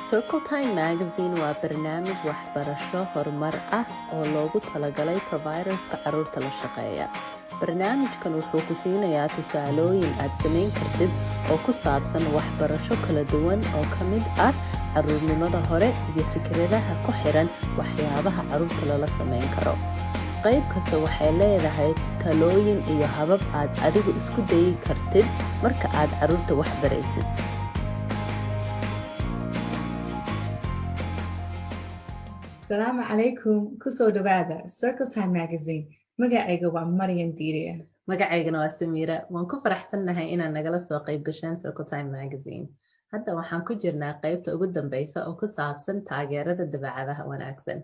Circle Time Magazine waa barnaamij waxbarasho horumar ah oo loogu talagalay providerska carruurta la shaqeeya. Barnaamijkan wuxuu ku siinayaa tusaalooyin aad samayn kartid oo ku saabsan waxbarasho kala duwan oo ka mid ah carruurnimada hore iyo fikradaha ku xiran waxyaabaha carruurta lala samayn karo. qayb kasta waxay leedahay talooyin iyo habab aad adigu isku dayi kartid marka aad carruurta wax baraysid. Salaamu calaykum, kusoo dhawaada Circle Time Magazine. Magacayga waa Maryan Diiriye. Magacaygana waa Samiira. Waan ku faraxsannahay inaad nagala soo qayb gashaan Circle Time Magazine. Hadda waxaan ku jirnaa qaybta ugu dambeysa oo ku saabsan taageerada dabeecadaha wanaagsan.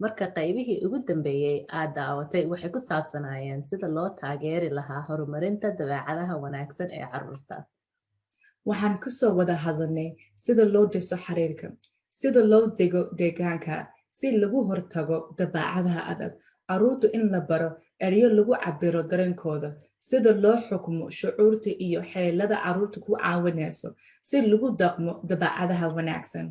Marka qaybihii ugu dambeeyay aad daawatay waxay ku saabsanaayeen sida loo taageeri lahaa horumarinta dabeecadaha wanaagsan ee carruurta. Waxaan kusoo wada hadalnay sida loo dhiso xiriirka, sida loo dego deegaanka, si lagu hortago dabeecadaha adag, carruurtu in la baro erayo lagu cabiro dareenkooda, sida loo xukumo shucuurta iyo xeelada carruurta ku caawinayso si lagu dhaqmo dabeecadaha wanaagsan.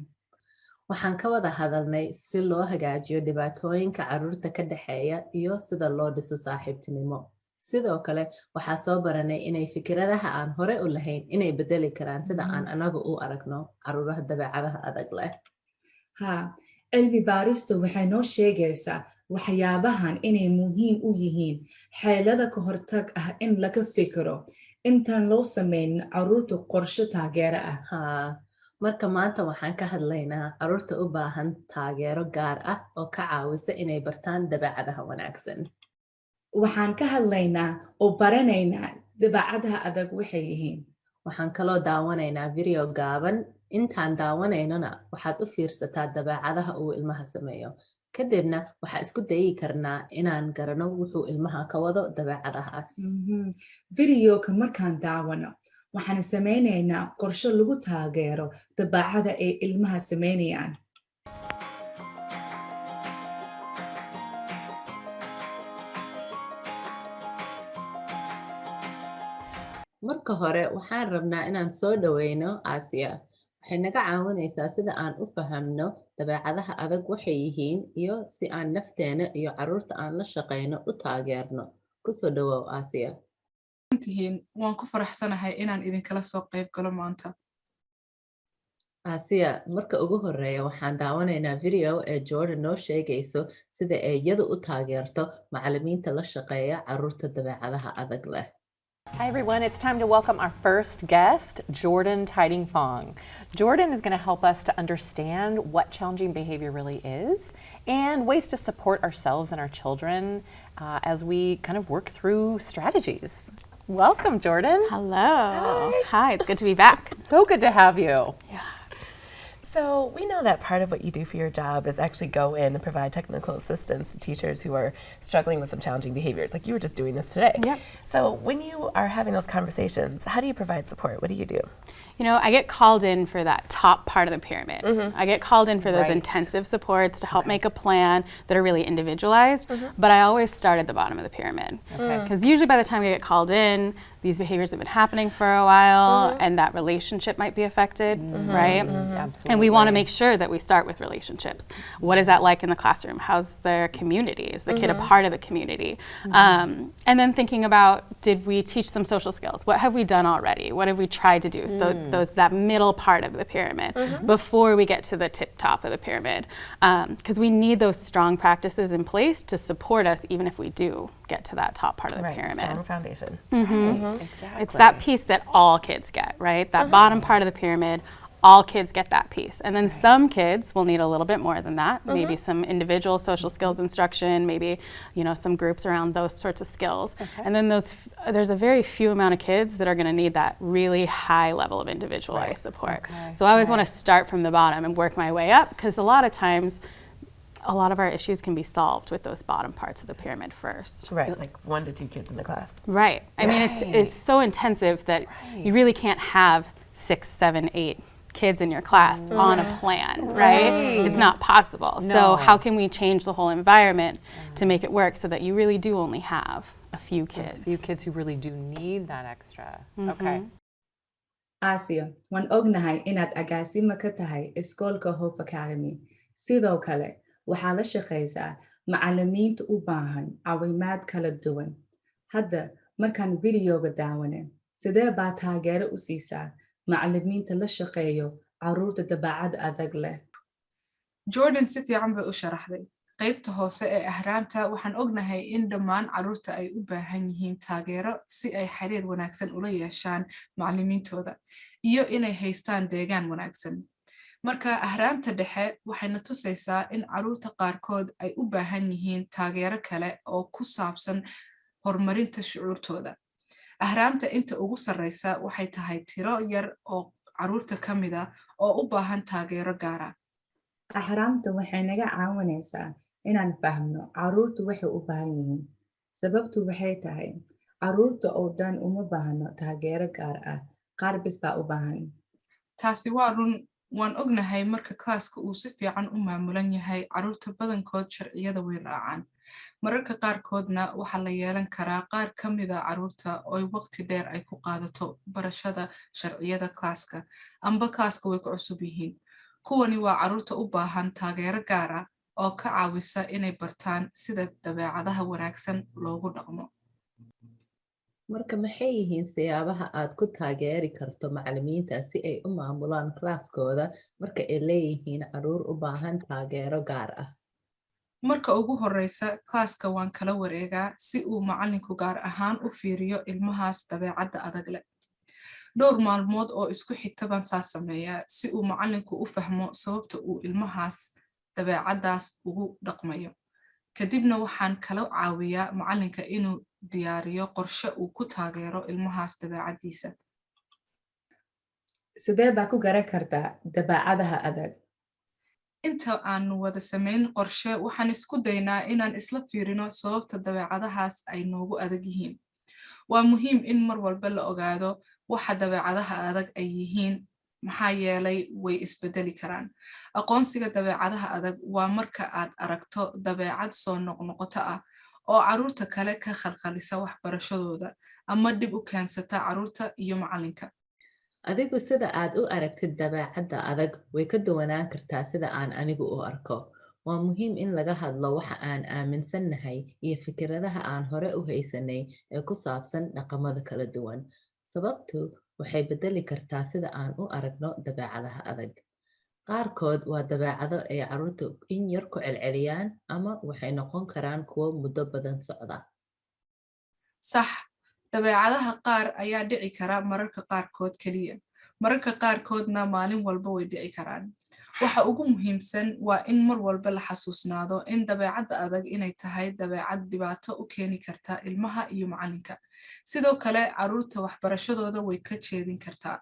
Waxaan ka wada hadalnay si loo hagaajiyo dhibaatooyinka carruurta ka dhexeeya iyo sida loo dhiso saaxiibtinimo. Sidoo kale waxaa soo baranay inay fikradaha aan hore u lahayn inay bedeli karaan sida aan anagu u aragno carruuraha dabeecadaha adag leh. Cilmi baarista waxay noo sheegaysaa waxyaabahan inay muhiim u yihiin xeelada ka hortag ah in laga fikiro intaan loo samayn carruurta qorshe taageero ah. Marka maanta waxaan ka hadlaynaa carruurta u baahan taageero gaar ah oo ka caawisa inay bartaan dabeecadaha wanaagsan. Waxaan ka hadlaynaa oo baranaynaa dabeecadaha adag waxay yihiin. Waxaan kaloo daawanaynaa video gaaban. Intaan daawanaynana waxaad u fiirsataa dabeecadaha uu ilmaha sameeyo. Kadibna waxaa isku dayi karnaa inaan garano wuxuu ilmaha ka wado dabeecadahaas. Videoka markaan daawano waxaan samaynaynaa qorshe lagu taageero dabeecada ay ilmaha samaynayaan. Marka hore waxaan rabnaa inaan soo dhaweyno Aasiya. Waxay naga caawinaysaa sida aan u fahamno dabeecadaha adag waxay yihiin iyo si aan nafteena iyo carruurta aan la shaqeyno u taageerno. Kusoo dhawow Aasiya. Waan ku faraxsanahay inaan idinkala soo qayb galo maanta. Aasiya, marka ugu horeeya waxaan daawanaynaa video ee Jordan noo sheegayso sida ay iyadu u taageerto macallimiinta la shaqeeya carruurta dabeecadaha adag leh. Hi everyone, it's time to welcome our first guest, Jordan Tiding Fong. Jordan is going to help us to understand what challenging behavior really is and ways to support ourselves and our children as we kind of work through strategies. Welcome, Jordan. Hello. Hi, it's good to be back. So good to have you. Yeah. So we know that part of what you do for your job is actually go in and provide technical assistance to teachers who are struggling with some challenging behaviors, like you were just doing this today. Yep. So when you are having those conversations, how do you provide support? What do you do? You know, I get called in for that top part of the pyramid. I get called in for those intensive supports to help make a plan that are really individualized, but I always start at the bottom of the pyramid. Because usually by the time I get called in, these behaviors have been happening for a while and that relationship might be affected, right? Absolutely. And we want to make sure that we start with relationships. What is that like in the classroom? How's their community? Is the kid a part of the community? And then thinking about, did we teach them social skills? What have we done already? What have we tried to do? That middle part of the pyramid before we get to the tip top of the pyramid. Because we need those strong practices in place to support us even if we do get to that top part of the pyramid. Strong foundation. Exactly. It's that piece that all kids get, right? That bottom part of the pyramid, all kids get that piece. And then some kids will need a little bit more than that. Maybe some individual social skills instruction, maybe, you know, some groups around those sorts of skills. And then there's a very few amount of kids that are going to need that really high level of individualized support. So I always want to start from the bottom and work my way up, because a lot of times a lot of our issues can be solved with those bottom parts of the pyramid first. Right, like 1 to 2 kids in the class. Right. I mean, it's so intensive that you really can't have 6, 7, 8 kids in your class on a plan, right? It's not possible. No. So how can we change the whole environment to make it work so that you really do only have a few kids? A few kids who really do need that extra. Okay. Asia, waan ognahay inaad agaasimo ka tahay iskoolka Hope Academy. Sidoo kale, waxaa la shaqaysaa macallimiinta u baahan caawimaad kala duwan. Hadda, markaan videoga daawane, sidee baa taageero u siisaa macallimiinta la shaqeeyo carruurta dabeecadda adag leh? Jordan si fiican bay u sharaxday. Qaybta hoose ee ahraamta waxaan ognahay in dhammaan carruurta ay u baahan yihiin taageero si ay xiriir wanaagsan ula yeeshaan macallimiintooda iyo inay haystaan deegaan wanaagsan. Marka ahraamta dhexe waxayna tusaysaa in carruurta qaarkood ay u baahan yihiin taageero kale oo ku saabsan horumarinta shucuurtooda. Ahraamta inta ugu sarreysa waxay tahay tiro yar oo carruurta ka mid ah oo u baahan taageero gaara. Ahraamta waxay naga caawinaysaa inaan fahmno carruurtu waxay u baahan yihiin. Sababtu waxay tahay carruurta oo dhan uma baahno taageero gaar ah, qaar bis baa u baahan. Taasi waa run. Waan ognahay marka klaaska uu si fiican u maamulan yahay carruurta badankood sharciyada way raacaan. Mararka qaarkoodna waxaa la yeelan karaa qaar ka mid a carruurta oo waqti dheer ay ku qaadato barashada sharciyada klaaska amba klaaska way ku cusub yihiin. Kuwani waa carruurta u baahan taageero gaar ah oo ka caawisa inay bartaan sida dabeecadaha wanaagsan loogu dhaqmo. Marka maxay yihiin siyaabaha aad ku taageeri karto macallimiinta si ay u maamulaan klaaskooda marka ay leeyihiin carruur u baahan taageero gaar ah? Marka ugu horreysa, klaaska waan kala wareegaa si uu macallinku gaar ahaan u fiiriyo ilmahaas dabeecadda adag leh. Dhowr maalmood oo isku xigta baan saas sameeyaa si uu macallinku u fahmo sababta uu ilmahaas dabeecaddaas ugu dhaqmayo. Kadibna waxaan kala caawiyaa macallinka inuu diyaariyo qorshe uu ku taageero ilmahaas dabeecaddiisa. Sidee baa ku garan kartaa dabeecadaha adag? Inta aanu wada samayn qorshe, waxaan isku daynaa inaan isla fiirino sababta dabeecadahaas ay noogu adag yihiin. Waa muhiim in mar walba la ogaado waxa dabeecadaha adag ay yihiin, maxaa yeelay way isbedeli karaan. Aqoonsiga dabeecadaha adag waa marka aad aragto dabeecad soo noqnoqota ah oo carruurta kale ka khalkhalisa waxbarashadooda ama dib u keensata carruurta iyo macallinka. Adigu sida aad u aragtid dabeecadda adag way ka duwanaan kartaa sida aan anigu u arko. Waa muhiim in laga hadlo waxa aan aaminsannahay iyo fikradaha aan hore u haysanay ee ku saabsan dhaqamada kala duwan. Sababtu waxay bedeli kartaa sida aan u aragno dabeecadaha adag. Qaarkood waa dabeecado ay carruurtu in yar ku celceliyaan ama waxay noqon karaan kuwo muddo badan socda. Sax, dabeecadaha qaar ayaa dhici kara mararka qaarkood keliya. Mararka qaarkoodna maalin walba way dhici karaan. Waxa ugu muhiimsan waa in mar walba la xasuusnaado in dabeecadda adag inay tahay dabeecad dhibaato u keeni karta ilmaha iyo macallinka. Sidoo kale, carruurta waxbarashadooda way ka jeedin kartaa.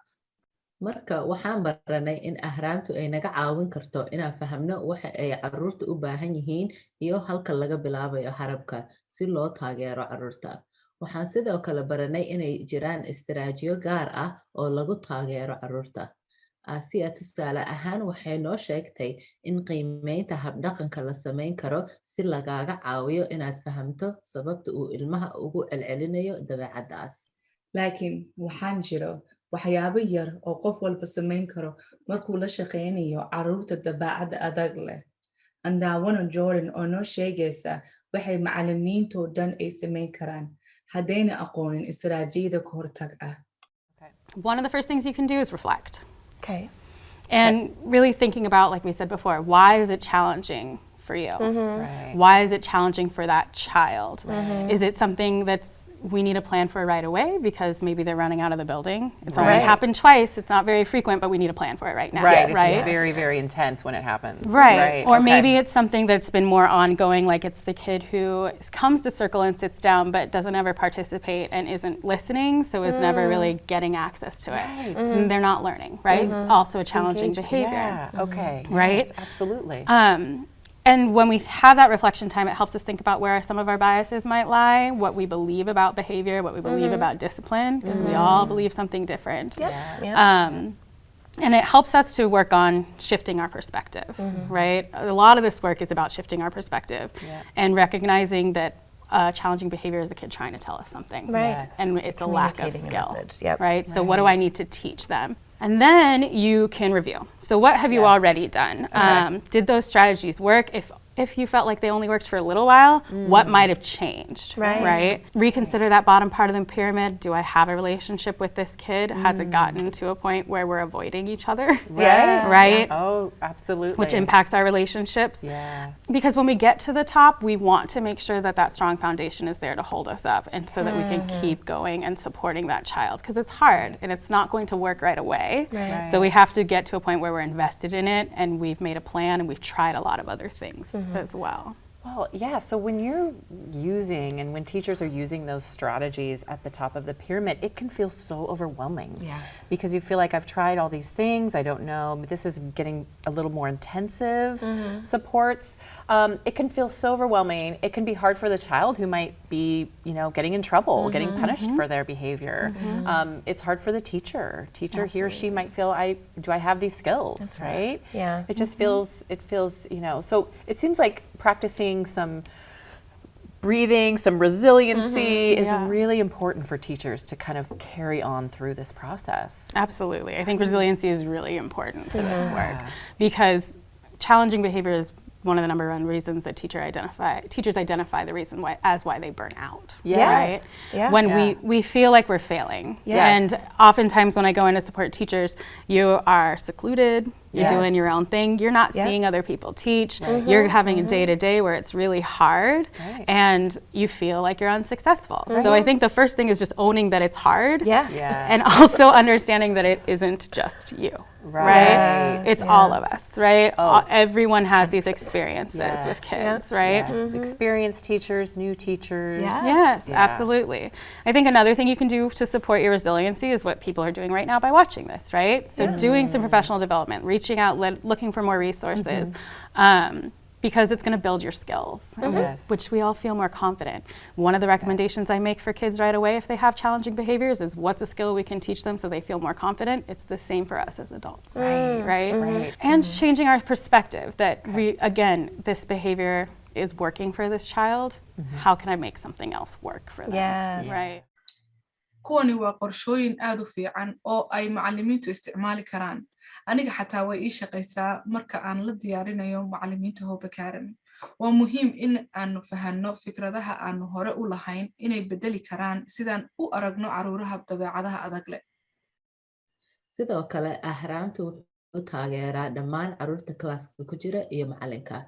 Marka waxaan baranay in ahraamtu ay naga caawin karto inaan fahamno waxa ay carruurta u baahan yihiin iyo halka laga bilaabayo harabka si loo taageero carruurta. Waxaan sidoo kale baranay inay jiraan istiraatiijiyo gaar ah oo lagu taageero carruurta. Asia tusaale ahaan waxay noo sheegtay in qiimeynta habdhaqanka la samayn karo si lagaaga caawiyo inaad fahamto sababta uu ilmaha ugu celcelinayo dabeecaddaas. Laakiin waxaan jiro waxyaabo yar oo qof walba samayn karo markuu la shaqaynayo carruurta dabeecadda adag leh. Andaawana Jordan oo noo sheegaysa waxay macallimiintoo dhan ay samayn karaan haddayna aqoonin istiraatiijiyada ka hortag ah. One of the first things you can do is reflect. Okay. And really thinking about, like we said before, why is it challenging for you? Right. Why is it challenging for that child? Is it something that's we need a plan for right away because maybe they're running out of the building? It's only Right. happened twice. It's not very frequent, but we need a plan for it right now. Right. Right. It's very, very intense when it happens. Right. Or Okay. maybe it's something that's been more ongoing, like it's the kid who comes to circle and sits down but doesn't ever participate and isn't listening, so is never really getting access to it. Right. So they're not learning, right? It's also a challenging behavior. Yeah. Okay. Right? Yes, absolutely. And when we have that reflection time, it helps us think about where some of our biases might lie, what we believe about behavior, what we believe about discipline, because we all believe something different. And it helps us to work on shifting our perspective, right? A lot of this work is about shifting our perspective and recognizing that challenging behavior is the kid trying to tell us something. Right. Yes. And it's a lack of Communicating a skill. message. Yep. Right? So what do I need to teach them? And then you can review. So what have you Yes. already done? Did those strategies work? If you felt like they only worked for a little while, what might have changed? Right. Reconsider that bottom part of the pyramid. Do I have a relationship with this kid? Has it gotten to a point where we're avoiding each other? Yeah. Right? Oh, absolutely. Which impacts our relationships. Yeah. Because when we get to the top, we want to make sure that that strong foundation is there to hold us up and so that we can keep going and supporting that child. Because it's hard and it's not going to work right away. Right. So we have to get to a point where we're invested in it and we've made a plan and we've tried a lot of other things as well. Well, yeah, so when you're using and when teachers are using those strategies at the top of the pyramid, it can feel so overwhelming. Yeah. Because you feel like I've tried all these things, I don't know, but this is getting a little more intensive supports. It can feel so overwhelming. It can be hard for the child who might be, getting in trouble, getting punished for their behavior. It's hard for the teacher. He or she might feel, do I have these skills, right? Yeah. It just feels, so it seems like practicing some breathing, some resiliency is really important for teachers to kind of carry on through this process. Absolutely. I think resiliency is really important for this work because challenging behavior is one of the number one reasons that teachers identify the reason why they burn out. Yes. Right? Yeah. When we feel like we're failing. Yes. And oftentimes when I go in to support teachers, you are secluded, you're doing your own thing, you're not seeing other people teach, you're having a day-to-day where it's really hard and you feel like you're unsuccessful. So I think the first thing is just owning that it's hard. Yes. Yeah. And also understanding that it isn't just you. Right? It's all of us, right? Everyone has these experiences with kids, right? Yes. Experienced teachers, new teachers. Yes, Yeah. absolutely. I think another thing you can do to support your resiliency is what people are doing right now by watching this, right? So doing some professional development, reaching out, looking for more resources, because it's going to build your skills, Yes. which we all feel more confident. One of the recommendations I make for kids right away if they have challenging behaviors is what's a skill we can teach them so they feel more confident. It's the same for us as adults, right? And changing our perspective that again, this behavior is working for this child. How can I make something else work for them? Yes. Right. kuwani waa qorshooyin aad u fiican oo ay macallimiintu isticmaali karaan. Aniga xataa way ii shaqaysaa marka aan la diyaarinayo macallimiinta Hope Academy. Waa muhiim in aanu fahanno fikradaha aanu hore u lahayn inay bedeli karaan sidaan u aragno caruuraha dabeecadaha adag leh. Sidoo kale, ahraamtu wuxuu taageeraa dhammaan caruurta klaaska ku jira iyo macallinka.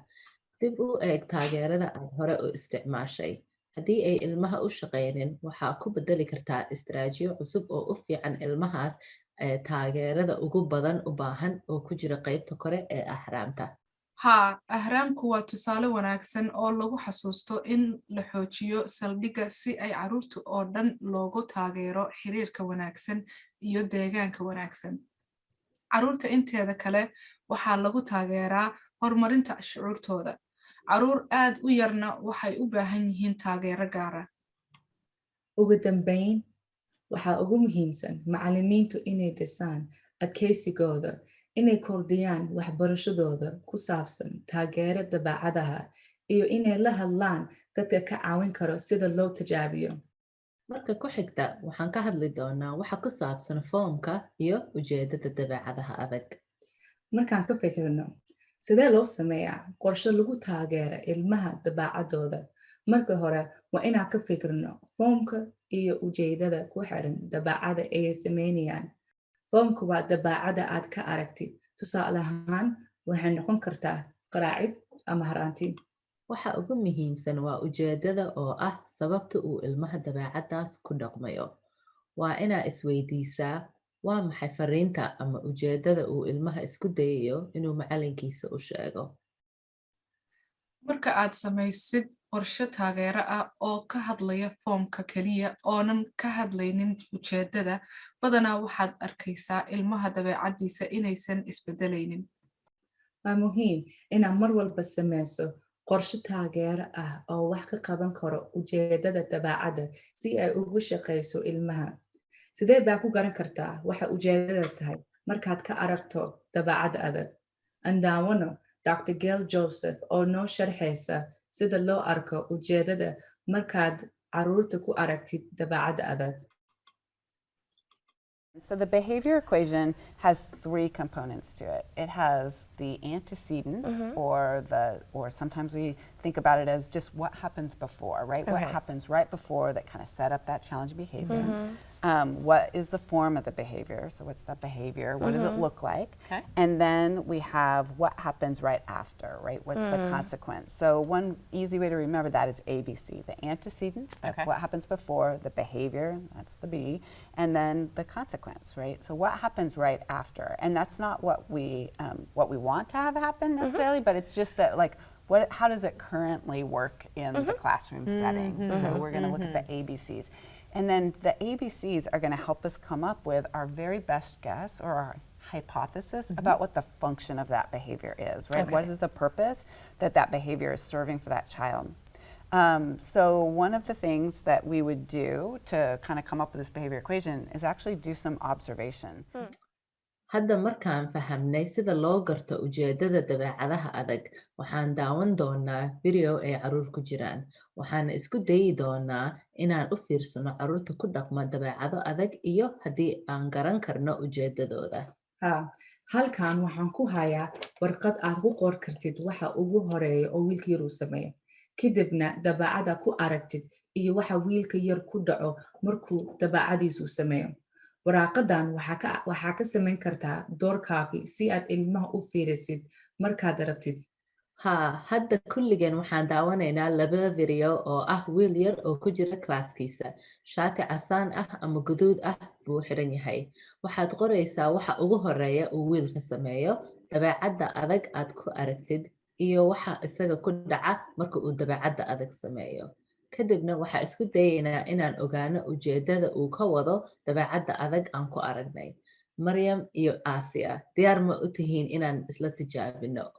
Dib u eeg taageerada aad hore u isticmaashay. Haddii ay ilmaha u shaqaynin, waxaa ku bedeli kartaa istaraatiijiyo cusub oo u fiican ilmahaas taageerada ugu badan u baahan oo ku jira qaybta kore ee ahraamta. Ahraamku waa tusaale wanaagsan oo lagu xasuusto in la xoojiyo saldhigga si ay caruurta oo dhan loogu taageero xiriirka wanaagsan iyo deegaanka wanaagsan. Caruurta inteeda kale waxaa lagu taageeraa horumarinta shucuurtooda. Caruur aad u yarna waxay u baahan yihiin taageero gaar ah. Ugu dambayn, waxaa ugu muhiimsan macallimiintu inay dhisaan adkaysigooda, inay kordhiyaan waxbarashadooda ku saabsan taageero dabeecadaha iyo inay la hadlaan dadka ka caawin karo sida loo tijaabiyo. Marka ku xigta, waxaan ka hadli doonaa waxa ku saabsan foomka iyo ujeedada dabeecadaha adag. Markaan ka fikirno, sidee loo sameeyaa qorshe lagu taageero ilmaha dabeecadooda? Marka hore, waa inaan ka fikirno foomka iyo ujeedada ku xiran dabeecada ay sameynayaan. Foomka waa dabeecada aad ka aragtid. Tusaale ahaan, waxay noqon kartaa qaraacid ama haraanti. Waxa ugu muhiimsan waa ujeedada oo ah sababta uu ilmaha dabeecadaas ku dhaqmayo. Waa inaa isweydiisaa waa maxay fariinta ama ujeedada uu ilmaha isku dayayo inuu macallinkiisa u sheego. Marka aad samaysid qorshe taageero ah oo ka hadlaya foomka kaliya oonan ka hadlaynin ujeedada, badanaa waxaad arkaysaa ilmaha dabeecadiisa inaysan isbedelaynin. Waa muhiim inaad mar walba samayso qorshe taageero ah oo wax ka qaban karo ujeedada dabeecada si ay ugu shaqayso ilmaha. Sidee baa ku garan kartaa waxa ujeedada tahay markaad ka aragto dabeecad adag? Andaawano Dr. Gail Joseph oo noo sharxaysa sida loo arko ujeedada markaad caruurta ku aragtid dabeecad adag. So the behavior equation has 3 components to it. It has the antecedent, or sometimes we think about it as just what happens before, right? What happens right before that kind of set up that challenge behavior. What is the form of the behavior? So what's that behavior? What does it look like? Okay. And then we have what happens right after, right? What's the consequence? So one easy way to remember that is ABC. The antecedent, that's what happens before, the behavior, that's the B, and then the consequence, right? So what happens right after? And that's not what we want to have happen necessarily, but it's just that, like, how does it currently work in the classroom setting? So we're going to look at the ABCs. And then the ABCs are going to help us come up with our very best guess or our hypothesis about what the function of that behavior is, right? What is the purpose that that behavior is serving for that child? So one of the things that we would do to kind of come up with this behavior equation is actually do some observation. Hadda markaan fahamnay sida loo garto ujeedada dabeecadaha adag, waxaan daawan doonaa video ay caruur ku jiraan. Waxaan isku dayi doonaa inaan u fiirsano caruurta ku dhaqma dabeecado adag iyo haddii aan garan karno ujeedadooda. Halkan waxaan ku hayaa warqad aad ku qor kartid waxa ugu horeeya oo wiilka yar uu sameeyo. Kadibna dabeecada ku aragtid iyo waxa wiilka yar ku dhaco markuu dabeecadiisu sameeyo. Waraaqadan waxaa ka samayn kartaa doorkaaga si aad ilmaha u fiirisid markaad rabtid. Hadda kulligan waxaan daawanaynaa 2 video oo ah wiil yar oo ku jira klaaskiisa. Shaati casaan ah ama guduud ah buu xiran yahay. Waxaad qoraysaa waxa ugu horeeya uu wiilka sameeyo, dabeecadda adag aad ku aragtid, iyo waxa isaga ku dhaca marka uu dabeecadda adag sameeyo. Kadibna waxaa isku dayaynaa inaan ogaano ujeedada uu ka wado dabeecadda adag aan ku aragnay. Maryam iyo Asia, diyaar ma u tihiin inaan isla tijaabino?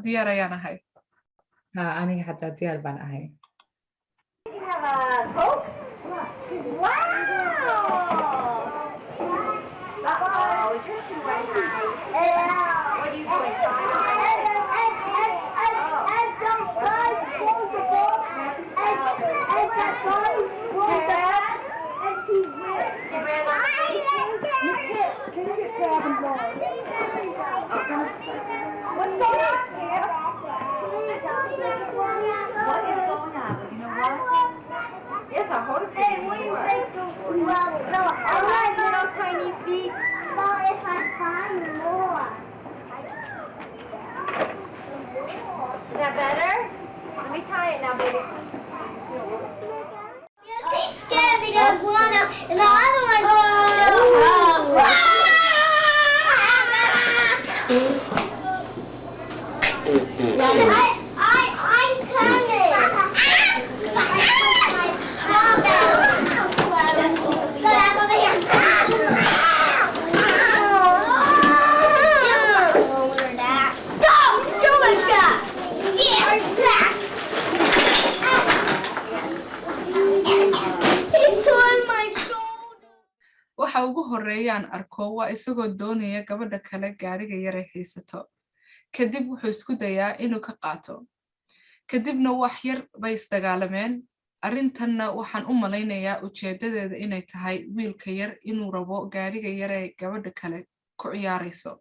diyaar ayaan ahay. Aniga xataa diyaar baan ahay. Is that better? Let me try it now, baby. She's scared to get one up, and the other one's I'm coming. Waxa ugu horeeyaan arko waa isagoo doonaya gabadha kale gaariga yar ay haysato. Kadib wuxuu isku dayaa inuu ka qaato. Kadibna wax yar bay isdagaalameen. Arrintanna waxaan u malaynayaa ujeedadeeda inay tahay wiilka yar inuu rabo gaariga yar ee gabadha kale ku ciyaarayso.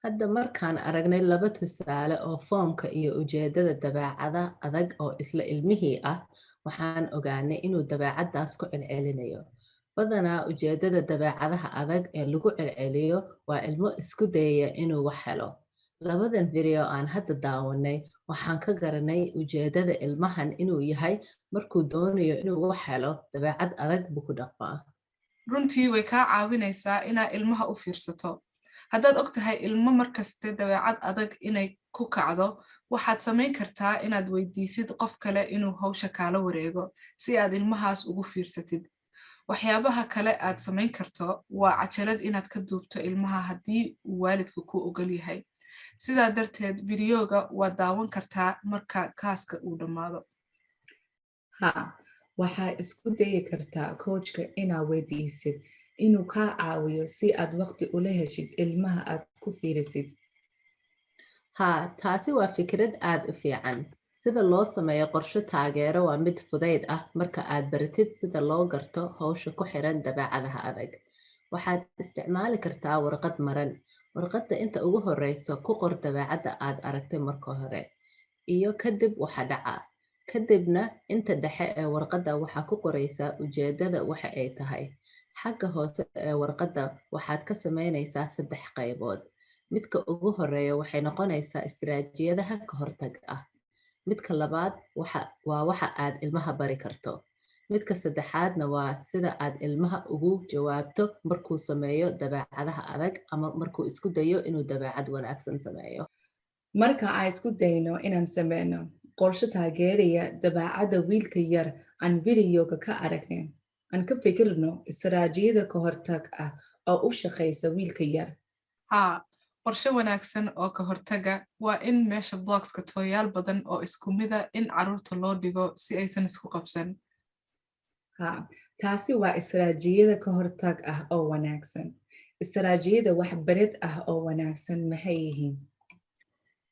Hadda markaan aragnay 2 tusaale oo foomka iyo ujeedada dabeecada adag oo isla ilmihii ah, waxaan ogaanay inuu dabeecaddaas ku celcelinayo. Badanaa ujeedada dabeecadaha adag ee lagu celceliyo waa ilmo isku dayaya inuu wax helo. 2dan video aan hadda daawanay waxaan ka garanay ujeedada ilmahan inuu yahay markuu doonayo inuu wax helo dabeecad adag buu ku dhaqmaa. Runtii way kaa caawinaysaa inaad ilmaha u fiirsato. Haddaad ogtahay ilmo markaste dabeecad adag inay ku kacdo, waxaad samayn kartaa inaad weydiisid qof kale inuu hawsha kaala wareego si aad ilmahaas ugu fiirsatid. Waxyaabaha kale aad samayn karto waa cajalad inaad ka duubto ilmaha haddii uu waalidku ku ogol yahay. Sidaa darteed videoga waa daawan kartaa marka kaaska uu dhammaado. Waxaa isku dayi kartaa coachka inaad weydiisid inuu kaa caawiyo si aad waqti ula heshid ilmaha aad ku fiirisid. Taasi waa fikrad aad u fiican. sida loo sameeyo qorshe taageero waa mid fudayd ah marka aad baratid sida loo garto hawsha ku xiran dabeecadaha adag. Waxaad isticmaali kartaa warqad maran. Warqadda inta ugu horeysa ku qor dabeecadda aad aragtay marka hore iyo kadib waxa dhaca. Kadibna inta dhexe ee warqadda waxaa ku qoraysaa ujeedada waxa ay tahay. Xagga hoose ee warqadda waxaad ka sameynaysaa 3 qaybood. Midka ugu horeeya waxay noqonaysaa istiraatiijiyadaha ka hortag ah. Midka labaad waa waxa aad ilmaha bari karto. Midka saddexaadna waa sida aad ilmaha ugu jawaabto markuu sameeyo dabeecadaha adag ama markuu isku dayo inuu dabeecad wanaagsan sameeyo. Marka aan isku dayno inaan sameyno qorshe taageeraya dabeecadda wiilka yar aan videoga ka aragnay, aan ka fikirno istiraatiijiyada ka hortag ah oo u shaqeysa wiilka yar. haa qorshe wanaagsan oo ka hortaga waa in meesha blockska tooyaal badan oo isku mida in carruurta loo dhigo si aysan isku qabsan. Taasi waa istiraatiijiyada ka hortag ah oo wanaagsan. Istiraatiijiyada waxbarid ah oo wanaagsan maxay yihiin?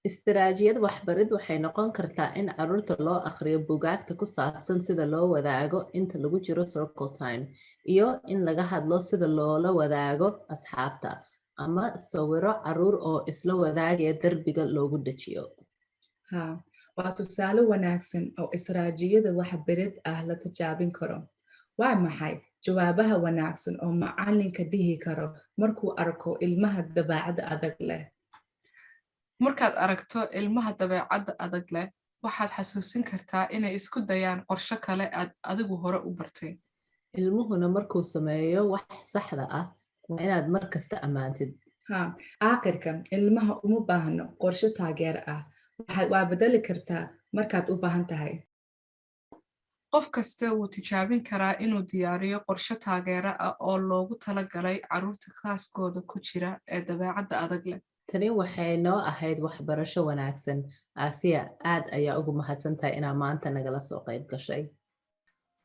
Istiraatiijiyad waxbarid waxay noqon kartaa in carruurta loo akhriyo buugaagta ku saabsan sida loo wadaago inta lagu jiro circle time iyo in laga hadlo sida loola wadaago asxaabta ama sawiro carruur oo isla wadaagaya derbiga loogu dhajiyo. Waa tusaale wanaagsan oo istiraatiijiyada waxbarid ah la tijaabin karo. Waa maxay jawaabaha wanaagsan oo macalinka dhihi karo markuu arko ilmaha dabeecadda adag leh? Markaad aragto ilmaha dabeecadda adag leh, waxaad xasuusin kartaa inay isku dayaan qorshe kale aad adigu hore u bartay. Ilmuhuna markuu sameeyo wax saxda ah waa inaad mar kasta ammaantid. Aakhirka ilmaha uma baahno qorshe taageer ah. Waa bedeli kartaa markaad u baahan tahay. Qof kasta wuu tijaabin karaa inuu diyaariyo qorshe taageero ah oo loogu talagalay carruurta klaaskooda ku jira ee dabeecadda adag leh. Tani waxay noo ahayd waxbarasho wanaagsan. Aasiya, aad ayaa ugu mahadsantahay inaad maanta nagala soo qayb gashay.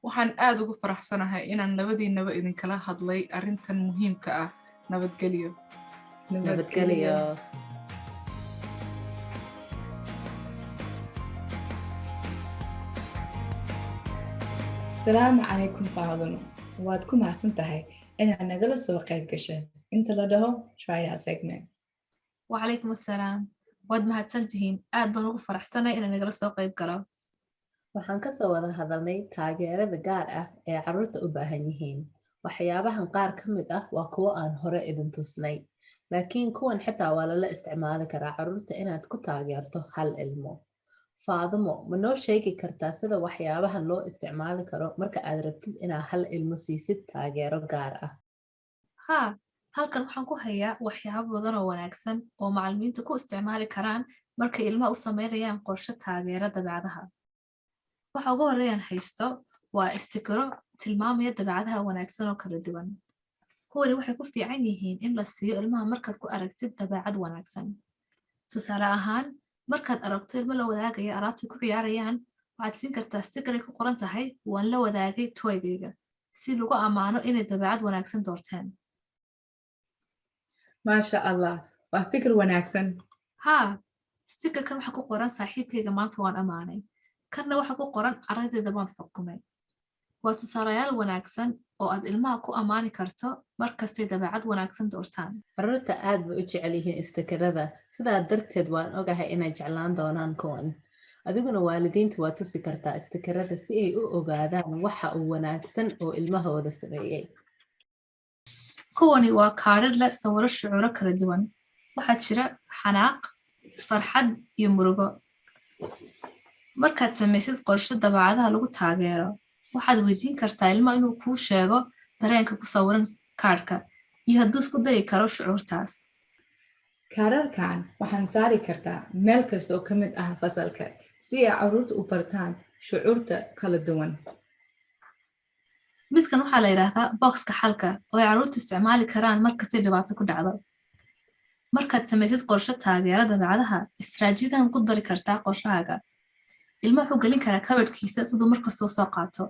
Waxaan aad ugu faraxsanahay inaan labadiinaba idinkala hadlay arrintan muhiimka ah. Nabadgelyo. Nabadgelyo. Salaamu calaykum Faadimo. Waad ku mahadsan tahay inaad nagala soo qayb gashay inta la dhaho Try Our segment. وعليكم السلام. waad mahadsantihiin. aad baan ugu faraxsanahay inaan nagala soo qayb galo. Waxaan ka soo wada hadalnay taageerada gaar ah ee carruurta u baahan yihiin. Waxyaabahan qaar ka mid ah waa kuwo aan hore idin tusnay. Laakiin kuwan xitaa waa lala isticmaali karaa carruurta inaad ku taageerto hal ilmo. Faadimo, ma noo sheegi kartaa sida waxyaabahan loo isticmaali karo marka aad rabtid inaad hal ilmo siisid taageero gaar ah? haa halkan waxaan ku hayaa waxyaabo badan oo wanaagsan oo macallimiintu ku isticmaali karaan markay ilmaha u sameynayaan qorshe taageero dabeecadaha. waxa ugu horreeyaan haysto waa istikiro tilmaamaya dabeecadaha wanaagsan oo kala duwan. kuwani waxay ku fiican yihiin in la siiyo ilmaha markaad ku aragtid dabeecad wanaagsan. tusaale ahaan markaad aragto ilmo la wadaagaya alaabta ku ciyaarayaan, waxaad siin kartaa sticker ay ku qoran tahay waan la wadaagay toygayga si lagu ammaano inay dabeecad wanaagsan doorteen. maasha allah, waa fikir wanaagsan. haa stickerkan waxa ku qoran saaxiibkayga maanta waan ammaanay, kanna waxa ku qoran ardayda baan xukumay. waa tusaalayaal wanaagsan oo aad ilmaha ku ammaani karto markastay dabeecad wanaagsan doortaan. Carruurta aad bay u jecel yihiin istikirada, sidaa darteed waan ogahay inay jeclaan doonaan kuwan. Adiguna waalidiinta waa tusi kartaa istikirada si ay u ogaadaan waxa uu wanaagsan oo ilmahooda sameeyey. kuwani waa kaadhadh leh sawiro shucuuro kala duwan. waxaa jira xanaaq, farxad iyo murugo. markaad samaysid qorshe dabeecadaha lagu taageero, waxaad weydiin kartaa ilmaha inuu kuu sheego dareenka ku sawiran kaadhka iyo hadduu isku dayi karo shucuurtaas. kaadhadhkan waxaan saari kartaa meel kasta oo ka mid ah fasalka si ay carruurta u bartaan shucuurta kala duwan. midkan waxaa la yidhaahdaa boxka xalka oo ay carruurtu isticmaali karaan markastay dhibaato ku dhacdo. markaad samaysid qorshe taageero dabeecadaha, istiraatiijiyadan ku dari kartaa qorshahaaga. ilmaha wuxuu gelin karaa kabadhkiisa siduu markastoo soo qaato.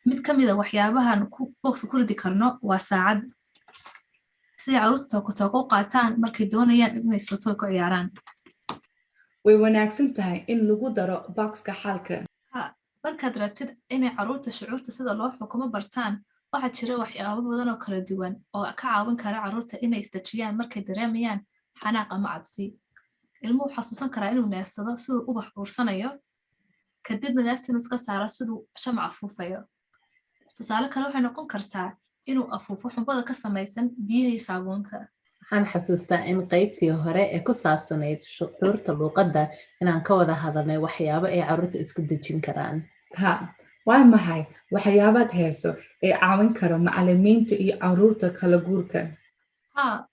mid ka mid a waxyaabahan boxka ku ridi karno waa saacad si ay carruurta tooko u qaataan markay doonayaan inay soto ku ciyaaraan. way wanaagsan tahay in lagu daro boxka xalka. markaad rabtid inay carruurta shucuurta sida loo xukumo bartaan waxaa jira waxyaabo badan oo kala duwan oo ka caawin kara carruurta inay isdejiyaan markay dareemayaan xanaaq ama cabsi. Ilmuhu xasuusan karaa inuu neefsado siduu ubax uursanayo kadibna neefta iska saaro siduu shamac afuufayo. Tusaale kale waxay noqon kartaa inuu afuufo xubada ka samaysan biyaha iyo saabuunta. waxaan xasuustaa in qaybtii hore ee ku saabsanayd shucuurta luuqadda inaan ka wada hadalnay waxyaabo ay carruurta isku dejin karaan. waa maxay waxyaabaad heeso ee caawin karo macallimiinta iyo carruurta kala guurka?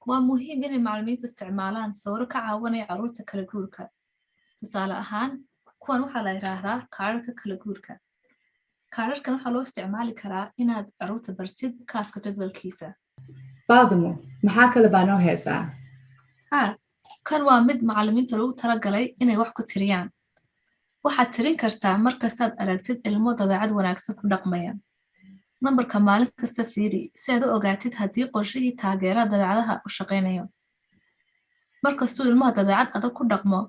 waa muhiim inay macallimiintu isticmaalaan sawiro ka caawinaya carruurta kala guurka. Tusaale ahaan kuwan waxaa la yiraahdaa kaararka kala guurka. kaararkan waxaa loo isticmaali karaa inaad carruurta bartid klaaska jadwalkiisa. Faadimo, maxaa kale baa noo heesaa? kan waa mid macallimiinta lagu talagalay inay wax ku tiriyaan. waxaad tirin kartaa markastaad aragtid ilmo dabeecad wanaagsan ku dhaqmaya. nambarka maalin kasta fiiri si aad u ogaatid haddii qorshihii taageerada dabeecadaha u shaqaynayo. markastuu ilmaha dabeecad adag ku dhaqmo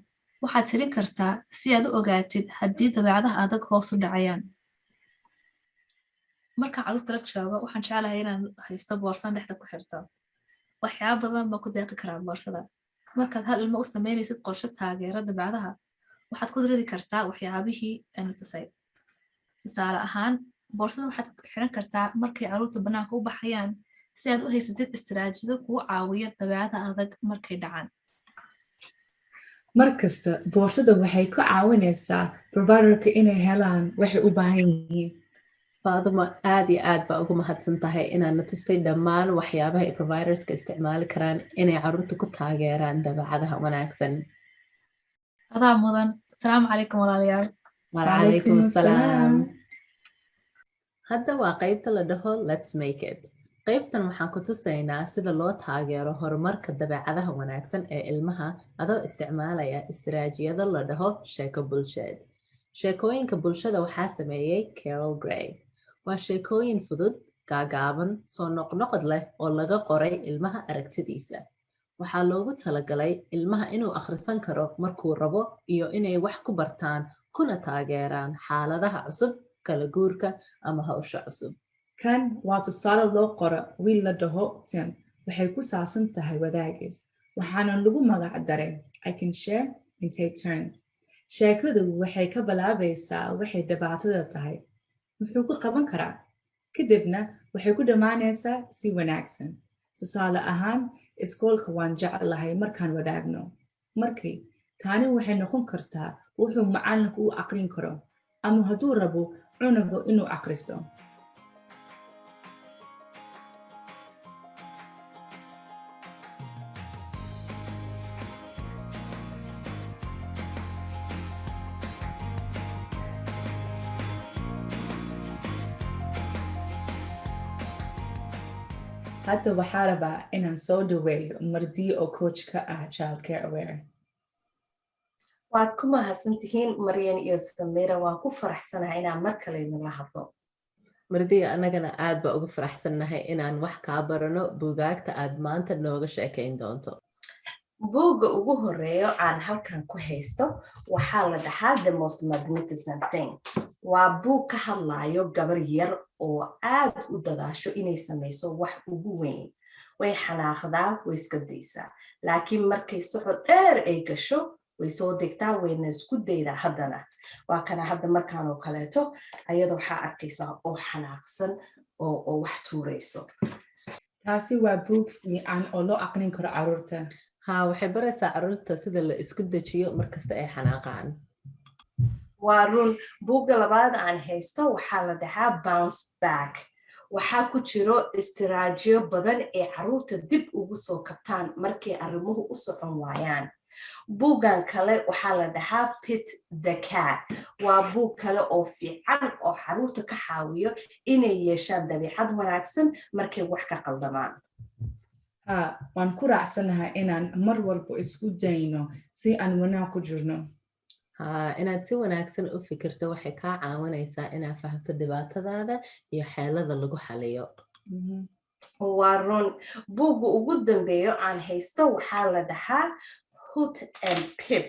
waxaad tirin kartaa si aad u ogaatid haddii dabeecadaha adag hoos u dhacayaan. markaan carruurta la joogo waxaan jeclahay inaan haysto boorsan dhexda ku xirto. waxyaaba badan baa ku deeqi karaa boorsada. markaad hal ilmo u samaynaysid qorshe taageera dabeecadaha waxaad ku ridi kartaa waxyaabihii aan tusay. tusaale ahaan boorsada waxaad xiran kartaa markay carruurta bannaanka u baxayaan si aad u haysatid istiraatiijiyado kugu caawiya dabeecada adag markay dhacaan. markasta boorsada waxay ka caawinaysaa providerka inay helaan waxay u baahan yihiin. Faadimo, aad iyo aad baa ugu mahadsan tahay inaad na tustay dhammaan waxyaabaha ay providerska isticmaali karaan inay carruurta ku taageeraan dabeecadaha wanaagsan. adaa mudan. asalaamu calaykum walaalayaal. Wacalaykum assalaam. hadda waa qaybta la dhaho Let's Make It. qaybtan waxaan ku tusaynaa sida loo taageero horumarka dabeecadaha wanaagsan ee ilmaha adoo isticmaalaya istiraatiijiyado la dhaho sheeko bulsheed. sheekooyinka bulshada waxaa sameeyey Carol Gray. waa sheekooyin fudud, gaagaaban, soo noqnoqod leh oo laga qoray ilmaha aragtidiisa. waxaa loogu talagalay ilmaha inuu akhrisan karo markuu rabo iyo inay wax ku bartaan kuna taageeraan xaaladaha cusub, kala guurka ama hawsha cusub. kan waa tusaale loo qoro wiil la dhaho Tim. waxay ku saabsan tahay wadaagis waxaana lagu magac daray I can share and take turns. sheekadu waxay ka bilaabaysaa waxay dhibaatada tahay muxuu ku qaban karaa kadibna waxay ku dhammaanaysaa si wanaagsan. tusaale ahaan iskoolka waan jeclahay markaan wadaagno. markii taani waxay noqon kartaa wuxuu macalinku u aqrin karo ama hadduu rabo cunuga inuu aqristo. hadda waxaa rabaa inaan soo dhaweeyo Mardiyo oo coach ka ah Child Care Aware. waad ku mahadsantihiin Maryan iyo Samira. waan ku faraxsanahay inaan mar kale idinla hadlo. Mardiyo, annagana aad baa ugu faraxsannahay inaan wax kaa barano buugaagta aad maanta nooga sheekayn doonto. buugga ugu horeeyo aan halkan ku haysto waxaa la dhahaa The Most Magnificent Thing. waa buug ka hadlayo gabar yar oo aad u dadaasho inay samayso wax ugu weyn. way xanaaqdaa, way iska daysaa, laakiin markay socod dheer ay gasho way soo degtaa, wayna isku daydaa haddana. waa kana hadda markaan oo kaleeto ayadoo waxaa arkaysaa oo xanaaqsan oo wax tuurayso. taasi waa buug fiican oo loo aqrin karo carruurta. waxay baraysaa carruurta sida la isku dejiyo markasta ay xanaaqaan. waa run. buugga labaad aan haysto waxaa la dhahaa Bounce Back. waxaa ku jiro istiraatiijiyo badan ee carruurta dib ugu soo kabtaan markay arrimuhu u socon waayaan. buuggan kale waxaa la dhahaa Pit the Cat. waa buug kale oo fiican oo carruurta ka caawiyo inay yeeshaan dabeecad wanaagsan markay wax ka qaldamaan. waan ku raacsanahay inaan mar walba isku dayno si aan wanaag ku jirno. inaad si wanaagsan u fikirto waxay kaa caawinaysaa inaad fahamto dhibaatadaada iyo xeelada lagu xaliyo. waa run. buugga ugu dambeeyo aan haysto waxaa la dhahaa Hoot and Pip.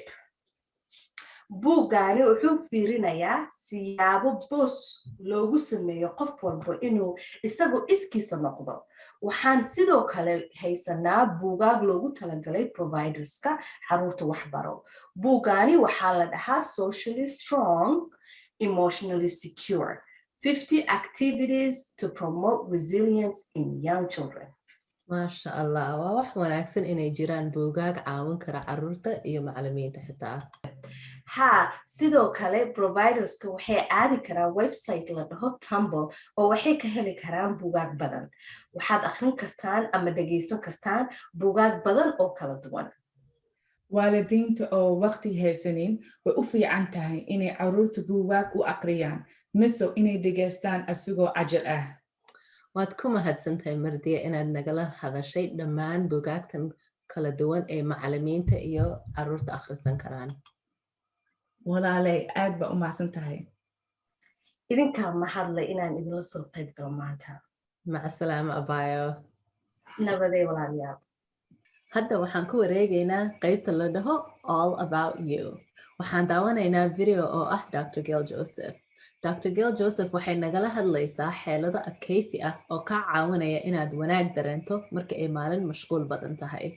buuggaani wuxuu fiirinayaa siyaabo boos loogu sameeyo qof walba inuu isagu iskiisa noqdo. Waxaan sidoo kale haysanaa buugaag loogu talagalay providerska caruurta waxbaro. Buuggaani waxaa la dhahaa Socially Strong, Emotionally Secure, 50 Activities to Promote Resilience in Young Children. maasha allah, waa wax wanaagsan inay jiraan buugaag caawin kara caruurta iyo macallimiinta xitaa. sidoo kale providerska waxay aadi karaan website la dhaho Tumble oo waxay ka heli karaan buugaag badan. Waxaad akhrin kartaan ama dhageysan kartaan buugaag badan oo kala duwan. waalidiinta oo waqti haysanin way u fiican tahay inay caruurta buugaag u aqriyaan mise inay dhegeystaan asigoo cajal ah. waad ku mahadsantahay Mardiya inaad nagala hadashay dhammaan buugaagtan kala duwan ee macallimiinta iyo caruurta akhrisan karaan. walaalay aad baa u mahadsan tahay. idinkaa ma hadlay inaan idinla soo qayb galo maanta. maca salaama abayo. nabaday walaalayaal. hadda waxaan ku wareegaynaa qaybta la dhaho All About You. waxaan daawanaynaa video oo ah Dr. Gail Joseph. Dr. Gail Joseph waxay nagala hadlaysaa xeelado adkaysi ah oo ka caawinaya inaad wanaag dareento marka ay maalin mashquul badan tahay.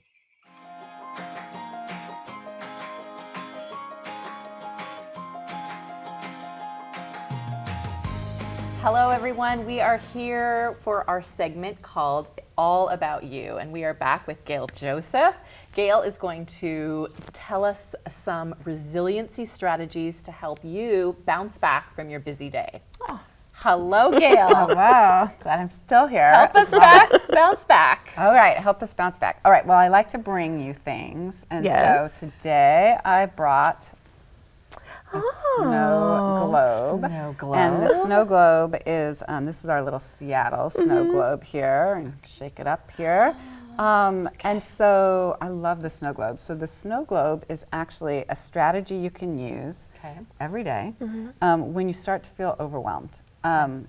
Hello, everyone. We are here for our segment called All About You, and we are back with Gail Joseph. Gail is going to tell us some resiliency strategies to help you bounce back from your busy day. Oh. Hello, Gail. Wow, glad I'm still here. Help us bounce back. All right, help us bounce back. All right, well, I like to bring you things. And so today I brought a snow globe. Snow globe. And the snow globe is, this is our little Seattle snow globe here. And shake it up here. And so I love the snow globe. So the snow globe is actually a strategy you can use every day when you start to feel overwhelmed.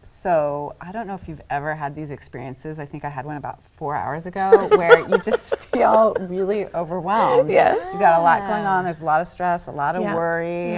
So I don't know if you've ever had these experiences. I think I had one about 4 hours ago where you just feel really overwhelmed. Yes. You've got a lot going on. There's a lot of stress, a lot of worry.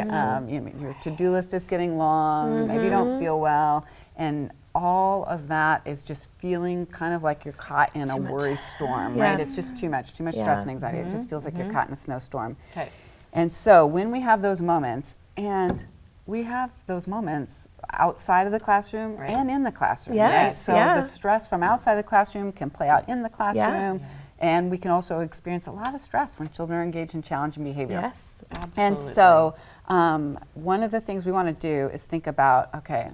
Your to-do list is getting long. Maybe you don't feel well. And all of that is just feeling kind of like you're caught in a worry storm, right? It's just too much stress and anxiety. It just feels like you're caught in a snowstorm. Okay. And so when we have those moments, and we have those moments outside of the classroom and in the classroom, right? So the stress from outside the classroom can play out in the classroom, and we can also experience a lot of stress when children are engaged in challenging behavior. Yes, absolutely. And so one of the things we want to do is think about, okay,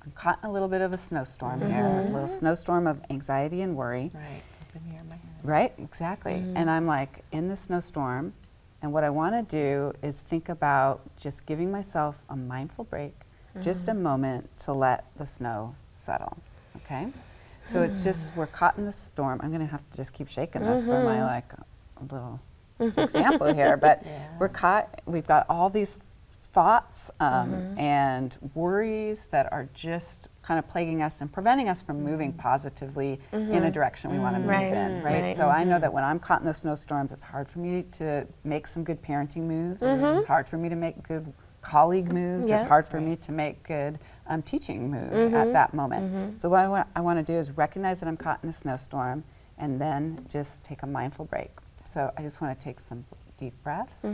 I'm caught in a little bit of a snowstorm here, a little snowstorm of anxiety and worry. Right, up in here in my head. Right, exactly. And I'm like in the snowstorm, and what I want to do is think about just giving myself a mindful break, just a moment to let the snow settle, okay? So it's just, we're caught in the storm. I'm gonna have to just keep shaking this for my like little example here, but we're caught, we've got all these thoughts and worries that are just kind of plaguing us and preventing us from moving positively in a direction we want to move in, right? So I know that when I'm caught in those snowstorms, it's hard for me to make some good parenting moves, hard for me to make good colleague moves, it's hard for me to make good teaching moves at that moment. So what I want to do is recognize that I'm caught in a snowstorm and then just take a mindful break. So I just want to take some deep breaths.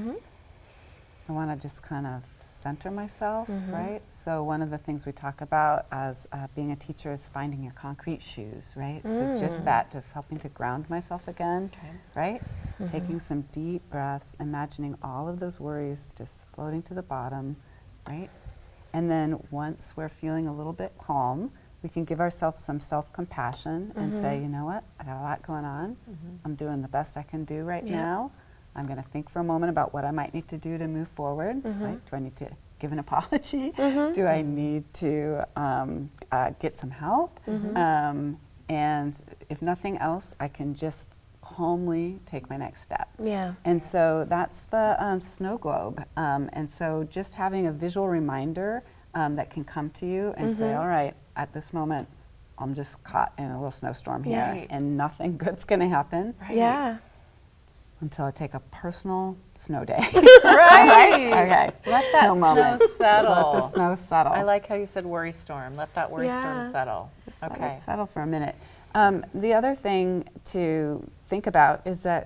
I want to just kind of center myself, right? So one of the things we talk about as being a teacher is finding your concrete shoes, right? So just that, just helping to ground myself again, right? Taking some deep breaths, imagining all of those worries just floating to the bottom, right? And then once we're feeling a little bit calm, we can give ourselves some self-compassion and say, you know what, I got a lot going on. I'm doing the best I can do right now. I'm going to think for a moment about what I might need to do to move forward. Right? Do I need to give an apology? Do I need to get some help? And if nothing else, I can just calmly take my next step. And so that's the snow globe. And so just having a visual reminder that can come to you and say, all right, at this moment, I'm just caught in a little snowstorm here and nothing good's going to happen. until I take a personal snow day. Right. Okay. Let that Snow moment. snow settle. Let the snow settle. I like how you said worry storm. Let that worry storm settle. Let Okay. it settle for a minute. The other thing to think about is that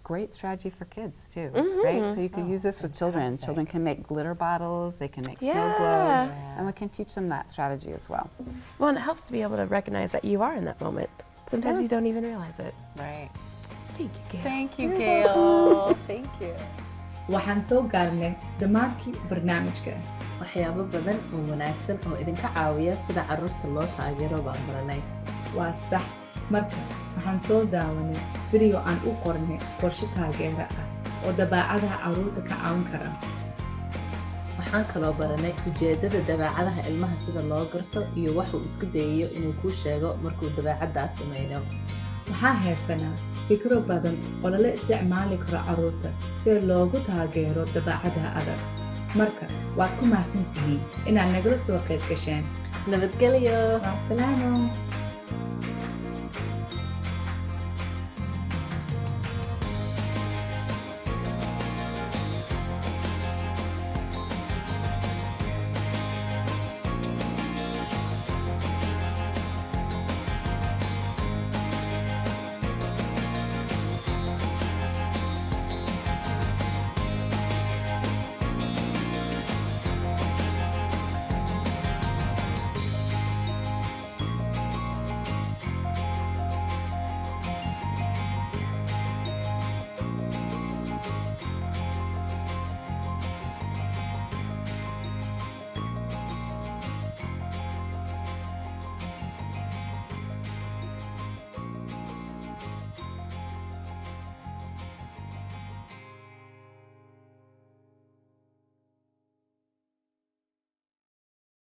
great strategy for kids too, right? So you can use this with children. Children can make glitter bottles, they can make snow globes, and we can teach them that strategy as well. Well, and it helps to be able to recognize that you are in that moment. Sometimes you don't even realize it. Right. Thank you, Gail. Thank you, Gail. Thank you. waxaan soo gaarnay dhammaadkii barnaamijka. waxyaabo badan oo wanaagsan oo idinka caawiya sida carruurta loo taageero baan baranay. waa sax marka waxaan soo daawanay video aan u qornay qorshe taageero ah oo dabeecadaha carruurta ka caawin kara. waxaan kaloo baranay ujeedada dabeecadaha ilmaha sida loo garto iyo waxuu isku dayayo inuu kuu sheego markuu dabeecaddaas samayno. waxaan haysanaa fikro badan oo lala isticmaali karo carruurta si loogu taageero dabeecadaha adag. marka waad ku mahadsantihiin inaad nagala soo qayb gasheen. nabadgelyo. Mac salaamo.